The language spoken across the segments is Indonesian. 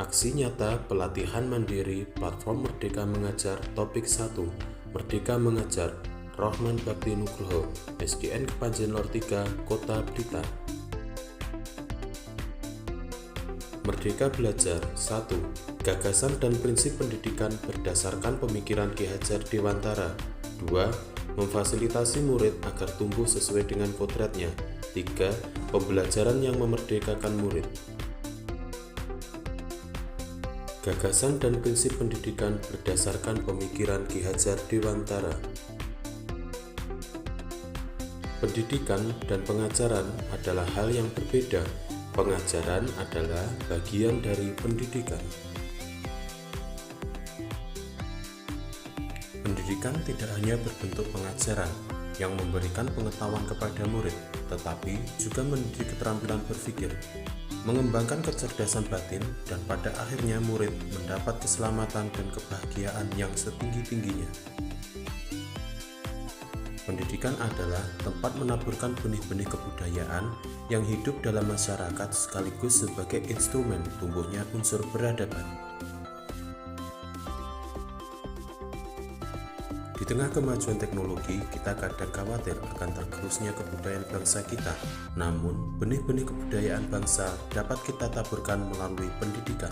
Aksi nyata pelatihan mandiri Platform Merdeka Mengajar Topik 1 Merdeka Mengajar Rohman Bakti Nugroho SDN Kepanjen Lor 3 Kota Blitar. Merdeka Belajar 1. Gagasan dan prinsip pendidikan berdasarkan pemikiran Ki Hajar Dewantara. 2. Memfasilitasi murid agar tumbuh sesuai dengan kodratnya. 3. Pembelajaran yang memerdekakan murid. Gagasan dan prinsip pendidikan berdasarkan pemikiran Ki Hajar Dewantara. Pendidikan dan pengajaran adalah hal yang berbeda. Pengajaran adalah bagian dari pendidikan. Pendidikan tidak hanya berbentuk pengajaran yang memberikan pengetahuan kepada murid, tetapi juga mendidik keterampilan berpikir, mengembangkan kecerdasan batin, dan pada akhirnya murid mendapat keselamatan dan kebahagiaan yang setinggi-tingginya. Pendidikan adalah tempat menaburkan benih-benih kebudayaan yang hidup dalam masyarakat sekaligus sebagai instrumen tumbuhnya unsur peradaban. Di tengah kemajuan teknologi, kita kadang khawatir akan tergerusnya kebudayaan bangsa kita. Namun, benih-benih kebudayaan bangsa dapat kita taburkan melalui pendidikan.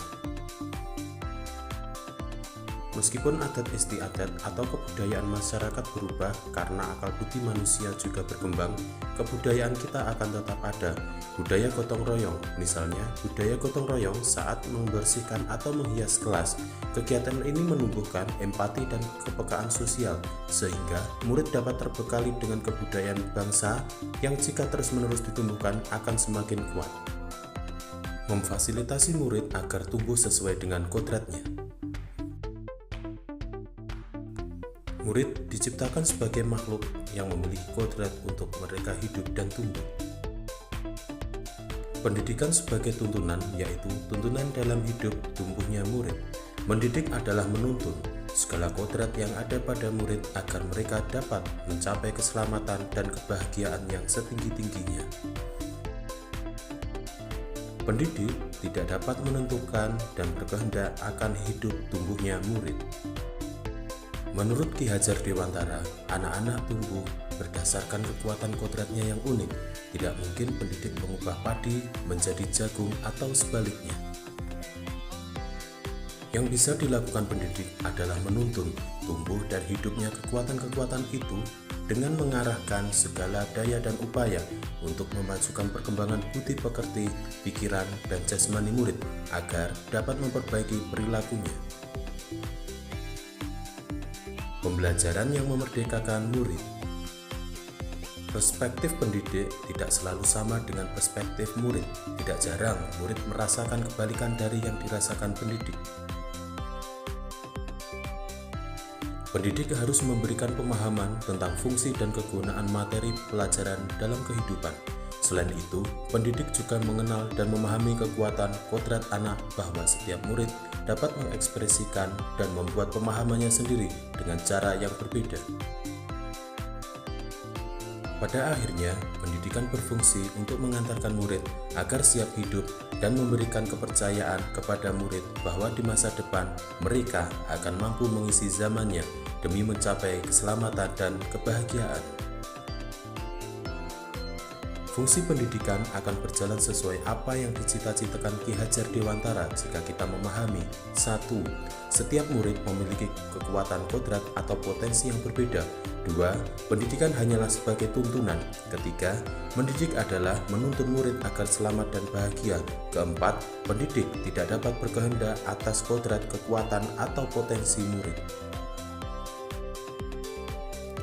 Meskipun adat istiadat atau kebudayaan masyarakat berubah karena akal budi manusia juga berkembang, kebudayaan kita akan tetap ada. Budaya gotong royong, misalnya budaya gotong royong saat membersihkan atau menghias kelas. Kegiatan ini menumbuhkan empati dan kepekaan sosial, sehingga murid dapat terbekali dengan kebudayaan bangsa yang jika terus-menerus ditumbuhkan akan semakin kuat. Memfasilitasi murid agar tumbuh sesuai dengan kodratnya. Murid diciptakan sebagai makhluk yang memiliki kodrat untuk mereka hidup dan tumbuh. Pendidikan sebagai tuntunan, yaitu tuntunan dalam hidup tumbuhnya murid. Mendidik adalah menuntun segala kodrat yang ada pada murid agar mereka dapat mencapai keselamatan dan kebahagiaan yang setinggi-tingginya. Pendidik tidak dapat menentukan dan berkehendak akan hidup tumbuhnya murid. Menurut Ki Hajar Dewantara, anak-anak tumbuh berdasarkan kekuatan kodratnya yang unik. Tidak mungkin pendidik mengubah padi menjadi jagung atau sebaliknya. Yang bisa dilakukan pendidik adalah menuntun, tumbuh dan hidupnya kekuatan-kekuatan itu dengan mengarahkan segala daya dan upaya untuk memajukan perkembangan budi pekerti, pikiran, dan jasmani murid agar dapat memperbaiki perilakunya. Pembelajaran yang memerdekakan murid. Perspektif pendidik tidak selalu sama dengan perspektif murid. Tidak jarang murid merasakan kebalikan dari yang dirasakan pendidik. Pendidik harus memberikan pemahaman tentang fungsi dan kegunaan materi pelajaran dalam kehidupan. Selain itu, pendidik juga mengenal dan memahami kekuatan kodrat anak bahwa setiap murid dapat mengekspresikan dan membuat pemahamannya sendiri dengan cara yang berbeda. Pada akhirnya, pendidikan berfungsi untuk mengantarkan murid agar siap hidup dan memberikan kepercayaan kepada murid bahwa di masa depan mereka akan mampu mengisi zamannya demi mencapai keselamatan dan kebahagiaan. Fungsi pendidikan akan berjalan sesuai apa yang dicita-citakan Ki Hajar Dewantara jika kita memahami 1. Setiap murid memiliki kekuatan kodrat atau potensi yang berbeda. 2. Pendidikan hanyalah sebagai tuntunan. 3. Mendidik adalah menuntun murid agar selamat dan bahagia. 4. Pendidik tidak dapat berkehendak atas kodrat, kekuatan, atau potensi murid.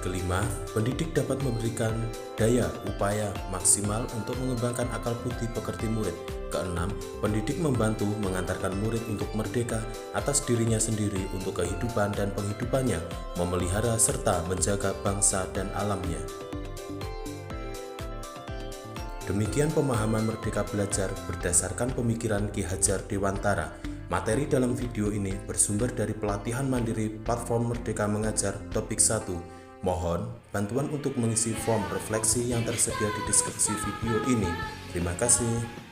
5. Pendidik dapat memberikan daya upaya maksimal untuk mengembangkan akal budi pekerti murid. 6. Pendidik membantu mengantarkan murid untuk merdeka atas dirinya sendiri untuk kehidupan dan penghidupannya, memelihara serta menjaga bangsa dan alamnya. Demikian pemahaman Merdeka Belajar berdasarkan pemikiran Ki Hajar Dewantara. Materi dalam video ini bersumber dari pelatihan mandiri Platform Merdeka Mengajar Topik 1. Mohon bantuan untuk mengisi form refleksi yang tersedia di deskripsi video ini. Terima kasih.